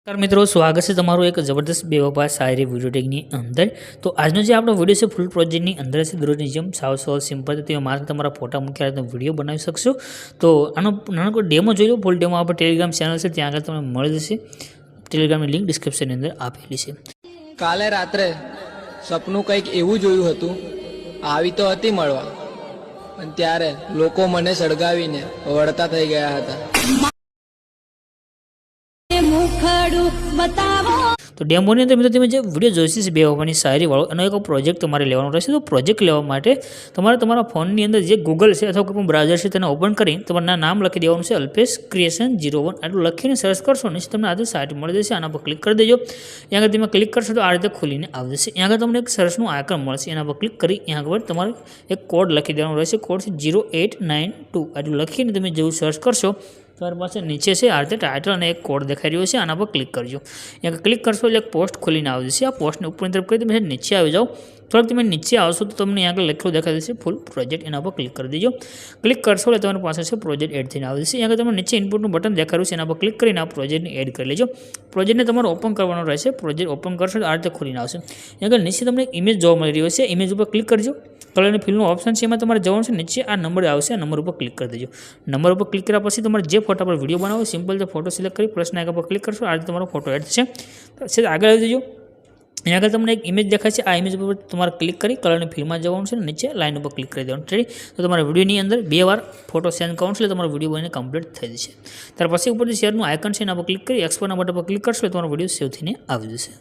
मित्रों स्वागत है तमारू एक जबरदस्त बेवफा शायरी वीडियो टेकनी अंदर। तो आज जो आप वीडियो से फूल प्रोजेक्ट ની અંદર से दररोज नियम साव सवाल सिंपल तो मार्क तमारा फोटा मूक्या तो वीडियो बनावी शकशो। तो आनो नानो डेमो जोई लो। फूल डेमो आप टेलिग्राम चैनल से त्यां आगळ तमने मळी जशे। टेलिग्राम ની लिंक डिस्क्रिप्शन ની अंदर आपेली छे। काले रात्रे सपનું કંઈક એવું જોયું હતું, આવી તો હતી મળવા, પણ ત્યારે લોકો મને સળગાવીને વળતા થઈ ગયા હતા। तो डेमो ની અંદર મિત્રો તમે જે વિડિયો જોઈશે છે બેવફાની શાયરી વાળો એનો એક પ્રોજેક્ટ તમારે લેવાનો રહેશે। તો પ્રોજેક્ટ લેવા માટે તમારે તમારા ફોનની અંદર જે ગૂગલ છે અથવા કોઈ પણ બ્રાઉઝર છે તેને ઓપન કરી તમારું નામ લખી દેવાનું છે અલ્પેશ ક્રિએશન 01 આટલું લખીને સર્ચ કરશો ને તમને આ સાઇટ મળી જશે। આના પર ક્લિક કરી દેજો। ત્યાં આગળ તમે ક્લિક કરશો તો આ રીતે ખોલીને આવી જશે। ત્યાં આગળ તમને એક સર્ચનું આઇકન મળશે, એના પર ક્લિક કરી ત્યાં આગળ તમારે એક કોડ લખી દેવાનો રહેશે। કોડ છે 0892 આટલું લખીને તમે જેવું સર્ચ કરશો તમારી પાસે નીચે છે આ રીતે ટાઇટલ અને એક કોડ દેખાઈ રહ્યો છે, આના પર ક્લિક કરજો। यहाँ क्लिक करशो એટલે એક પોસ્ટ ખોલીને આવી જશે। આ પોસ્ટને ઉપરની તરફ કરી તમે નીચે આવી જાઓ। થોડુંક તમે નીચે આવશો તો તમને यहाँ લખેલું દેખાઈ જશે ફૂલ પ્રોજેક્ટ, એના પર ક્લિક કરી દેજો। ક્લિક કરશો એટલે તમારી પાસે છે પ્રોજેક્ટ એડ થઈને આવી જશે। यहाँ તમને નીચે ઇનપુટનું બટન દેખાડ્યું છે, એના પર ક્લિક કરીને આ પ્રોજેક્ટને એડ કરી લેજો। પ્રોજેક્ટને તમારે ઓપન કરવાનો રહેશે। પ્રોજેક્ટ ઓપન કરશો તો આ રીતે ખોલીને આવશે। यहाँ નીચે તમને ઇમેજ જોવા મળી રહ્યો છે, ઇમેજ ઉપર ક્લિક કરજો। कलर અને ફિલનું ઓપ્શન છે, એમાં તમારે જવાનું છે નીચે આ નંબર આવશે, આ નંબર ઉપર ક્લિક કરી દેજો। નંબર ઉપર ક્લિક કર્યા પછી તમારે જે ફોટા પર વિડીયો બનાવો સિમ્પલ તો ફોટો સિલેક્ટ કરી પ્લસના આઇકન પર ક્લિક કરશો, આ રીતે તમારો ફોટો એડ થશે। પછી આગળ આવી જજો। અહીંયા આગળ તમને એક ઇમેજ દેખાય છે, આ ઇમેજ ઉપર તમારે ક્લિક કરી કલર અને ફિલમાં જવાનું છે, નીચે લાઇન ઉપર ક્લિક કરી દેવાનું છે। તો તમારા વિડીયોની અંદર 2 વાર ફોટો સેન્ડ કરવાનો છે એટલે તમારો વિડીયો બનીને કમ્પ્લીટ થઈ જશે। ત્યાર પછી ઉપર જે શેરનું આઇકન છે એના પર ક્લિક કરી એક્સપોર્ટના બટન પર ક્લિક કરશો એટલે તમારો વિડીયો સેવ થઈને આવી જશે।